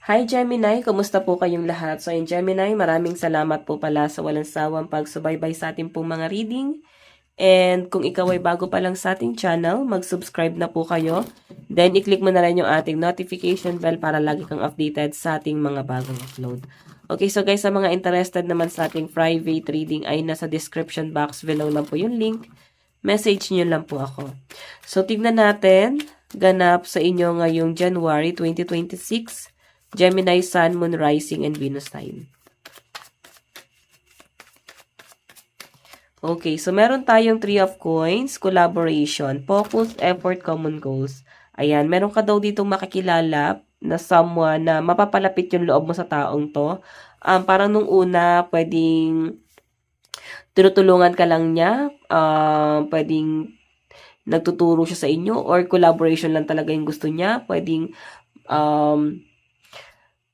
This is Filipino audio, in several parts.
Hi Gemini, kumusta po kayong lahat? So in Gemini, maraming salamat po pala sa walang sawang pagsubaybay sa ating pong mga reading. And kung ikaw ay bago pa lang sa ating channel, mag-subscribe na po kayo. Then i-click mo na rin yung ating notification bell para lagi kang updated sa ating mga bagong upload. Okay, so guys, sa mga interested naman sa ating private reading ay nasa description box below lang po yung link. Message nyo lang po ako. So tignan natin, ganap sa inyo ngayong January 2026. Gemini, Sun, Moon, Rising, and Venus sign. Okay, so meron tayong 3 of Coins, collaboration, focus, effort, common goals. Ayan, meron ka daw ditong makikilala na someone na mapapalapit yung loob mo sa taong to. Parang nung una, pwedeng tinutulungan ka lang niya, pwedeng nagtuturo siya sa inyo, or collaboration lang talaga yung gusto niya, pwedeng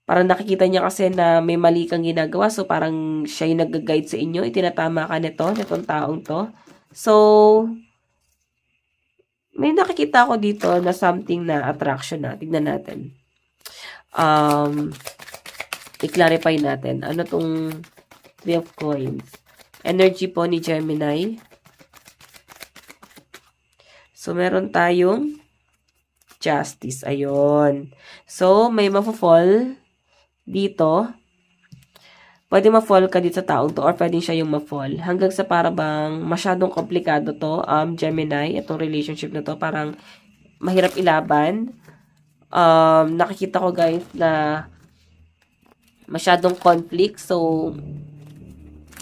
parang nakikita niya kasi na may mali kang ginagawa. So, parang siya yung nag-guide sa inyo. Itinatama ka nitong taong to. So, may nakikita ako dito na something na attraction na. Tignan natin. I-clarify natin. Ano tong 3 of Coins? Energy po ni Gemini. So, meron tayong Justice. Ayun. So, may mafo-fall dito. Pwede ma-fall ka dito sa taong to or pwedeng siya yung ma-fall. Hanggang sa parang masyadong komplikado to, Gemini, itong relationship na to, parang mahirap ilaban. Nakikita ko guys na masyadong conflict, so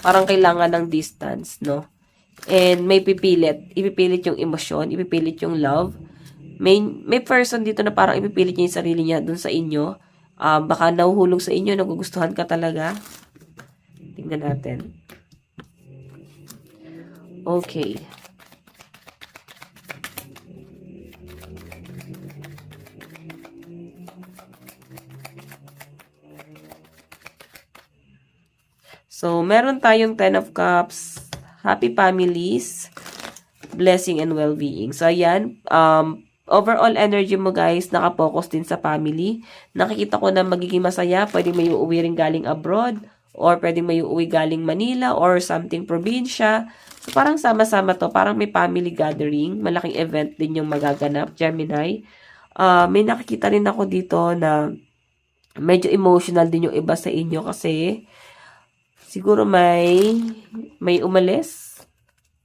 parang kailangan ng distance, no? And may ipipilit yung emosyon, ipipilit yung love. May person dito na parang ipipilit niya yung sarili niya dun sa inyo. Baka nahuhulog sa inyo, nagugustuhan ka talaga. Tingnan natin. Okay. So, meron tayong 10 of Cups, happy families, blessing and well-being. So, ayan, overall energy mo guys, nakapokus din sa family. Nakikita ko na magiging masaya, pwedeng may uuwi rin galing abroad, or pwedeng may uuwi galing Manila, or something probinsya. So, parang sama-sama to, parang may family gathering, malaking event din yung magaganap, Gemini. May nakikita rin ako dito na medyo emotional din yung iba sa inyo kasi siguro may umalis.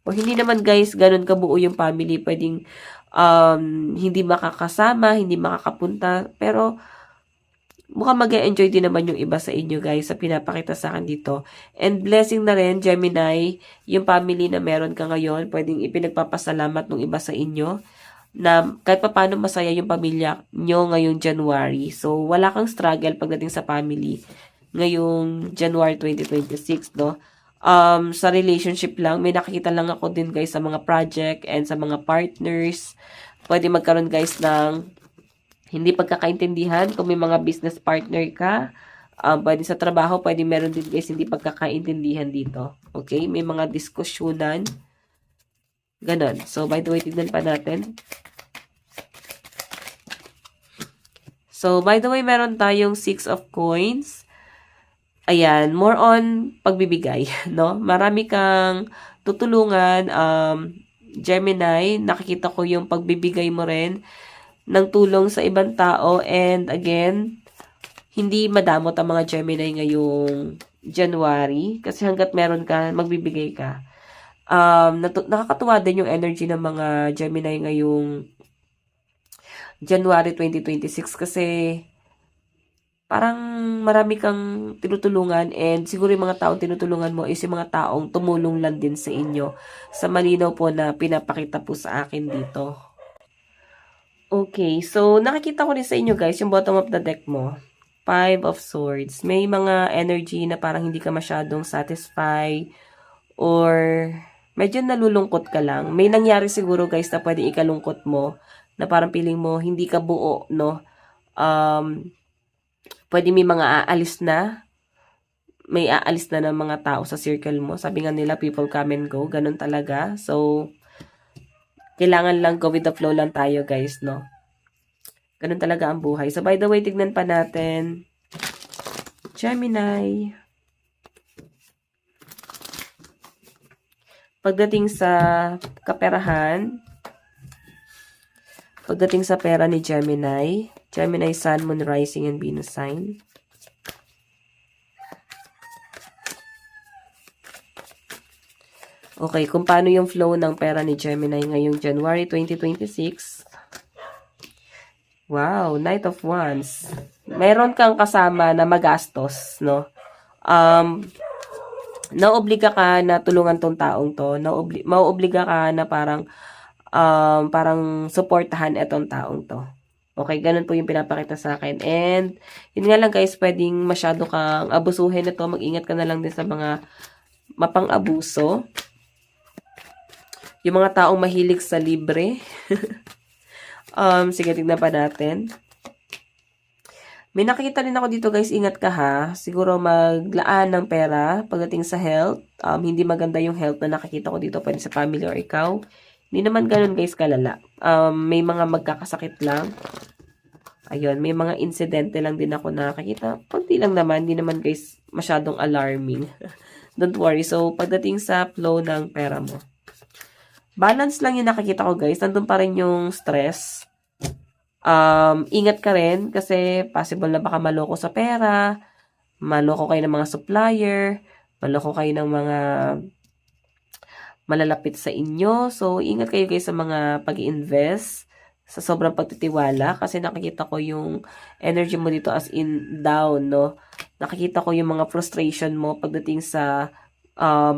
O hindi naman guys, ganun kabuo yung family. Pwedeng hindi makakasama, hindi makakapunta. Pero mukhang mag-enjoy din naman yung iba sa inyo guys sa pinapakita sa akin dito. And blessing na rin, Gemini, yung family na meron ka ngayon, pwedeng ipinagpapasalamat ng iba sa inyo na kahit pa paano masaya yung pamilya nyo ngayong January. So, wala kang struggle pagdating sa family ngayong January 2026, no? Sa relationship lang, may nakikita lang ako din guys sa mga project and sa mga partners. Pwede magkaroon guys ng hindi pagkakaintindihan kung may mga business partner ka. Pwede sa trabaho, pwede meron din guys hindi pagkakaintindihan dito. Okay? May mga diskusyonan. Ganon. So, by the way, tignan pa natin. So, by the way, meron tayong 6 of Coins. Ayan, more on pagbibigay, no? Marami kang tutulungan, Gemini, nakikita ko yung pagbibigay mo rin ng tulong sa ibang tao, and again, hindi madamot ang mga Gemini ngayong January kasi hanggat meron ka, magbibigay ka. Nakakatuwa din yung energy ng mga Gemini ngayong January 2026 kasi parang marami kang tinutulungan, and siguro yung mga taong tinutulungan mo is yung mga taong tumulong lang din sa inyo. Sa malinaw po na pinapakita po sa akin dito. Okay, so nakikita ko rin sa inyo guys, yung bottom of the deck mo. 5 of Swords. May mga energy na parang hindi ka masyadong satisfied or medyo nalulungkot ka lang. May nangyari siguro guys na pwede ikalungkot mo na parang feeling mo hindi ka buo, no? Pwede may mga aalis na. May aalis na ng mga tao sa circle mo. Sabi nga nila, people come and go. Ganun talaga. So, kailangan lang go with the flow lang tayo, guys, no? Ganun talaga ang buhay. So, by the way, tignan pa natin Gemini. Pagdating sa kaperahan, pagdating sa pera ni Gemini, Gemini Sun, Moon, Rising, and Venus sign. Okay, kung paano yung flow ng pera ni Gemini ngayong January 2026. Wow, Knight of Wands. Meron kang kasama na magastos, no? Naobliga ka na tulungan tong taong to. Mauobliga ka na parang suportahan etong taong to. Okay, ganun po yung pinapakita sa akin. And, yun nga lang guys, pwedeng masyado kang abusuhin na to. Mag-ingat ka na lang din sa mga mapang-abuso. Yung mga taong mahilig sa libre. Sige, tignan pa natin. May nakikita rin ako dito guys, ingat ka ha. Siguro maglaan ng pera pagdating sa health. Hindi maganda yung health na nakikita ko dito, pwede sa family or ikaw. Hindi naman ganun guys kalala. May mga magkakasakit lang. Ayun, may mga insidente lang din ako nakakita. Kunti lang naman, hindi naman guys masyadong alarming. Don't worry. So, pagdating sa flow ng pera mo. Balance lang yung nakikita ko guys. Nandun pa rin yung stress. Ingat ka rin kasi possible na baka maloko sa pera, maloko kayo ng mga supplier, maloko kayo ng mga malalapit sa inyo. So, ingat kayo guys sa mga pag-invest, sa sobrang pagtitiwala kasi nakikita ko yung energy mo dito as in down, no? Nakikita ko yung mga frustration mo pagdating sa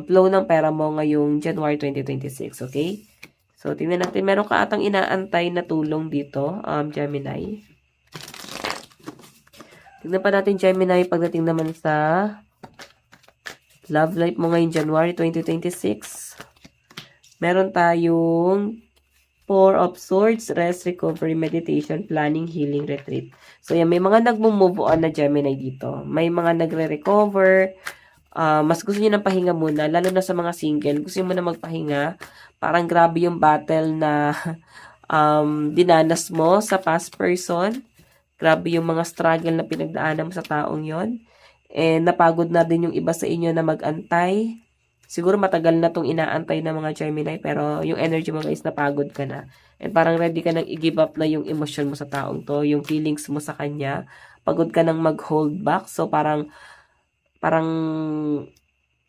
flow ng pera mo ngayong January 2026, okay? So, tingnan natin. Meron ka atang inaantay na tulong dito, Gemini. Tingnan pa natin, Gemini, pagdating naman sa love life mo ngayong January 2026. Meron tayong Four of Swords, Rest, Recovery, Meditation, Planning, Healing, Retreat. So, yan. May mga nagmo-move on na Gemini dito. May mga nagre-recover. Mas gusto niyo ng pahinga muna, lalo na sa mga single. Gusto niyo muna magpahinga. Parang grabe yung battle na dinanas mo sa past person. Grabe yung mga struggle na pinagdaanan mo sa taong yon. And napagod na din yung iba sa inyo na mag-antay. Siguro matagal na tong inaantay ng mga Gemini, pero yung energy mo guys, napagod ka na. And parang ready ka nang i-give up na yung emotion mo sa taong to, yung feelings mo sa kanya. Pagod ka nang mag-hold back. So parang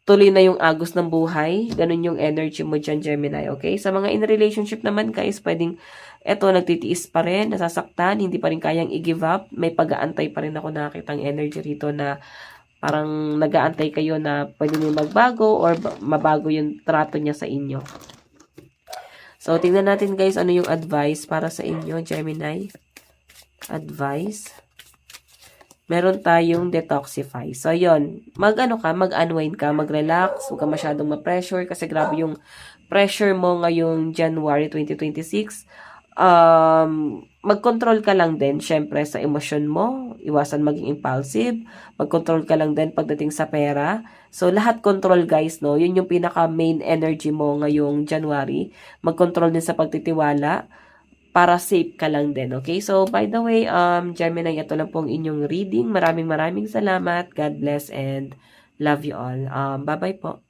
tuloy na yung agos ng buhay. Ganun yung energy mo dyan, Gemini, okay? Sa mga in relationship naman, guys, pwedeng, eto, nagtitiis pa rin, nasasaktan, hindi pa rin kayang i-give up. May pag-aantay pa rin ako nakakitang energy rito na parang nag-aantay kayo na pwede nyo magbago or mabago yung trato niya sa inyo. So, tingnan natin, guys, ano yung advice para sa inyo, Gemini. Advice. Meron tayong detoxify. So, yon, mag-unwind ka, mag-relax, huwag ka masyadong ma-pressure kasi grabe yung pressure mo ngayong January 2026. Mag-control ka lang din, syempre, sa emosyon mo. Iwasan maging impulsive. Mag-control ka lang din pagdating sa pera. So, lahat control, guys, no? Yun yung pinaka-main energy mo ngayong January. Mag-control din sa pagtitiwala para safe ka lang din, okay? So, by the way, Gemini, ito lang pong inyong reading. Maraming salamat. God bless and love you all. Bye-bye po.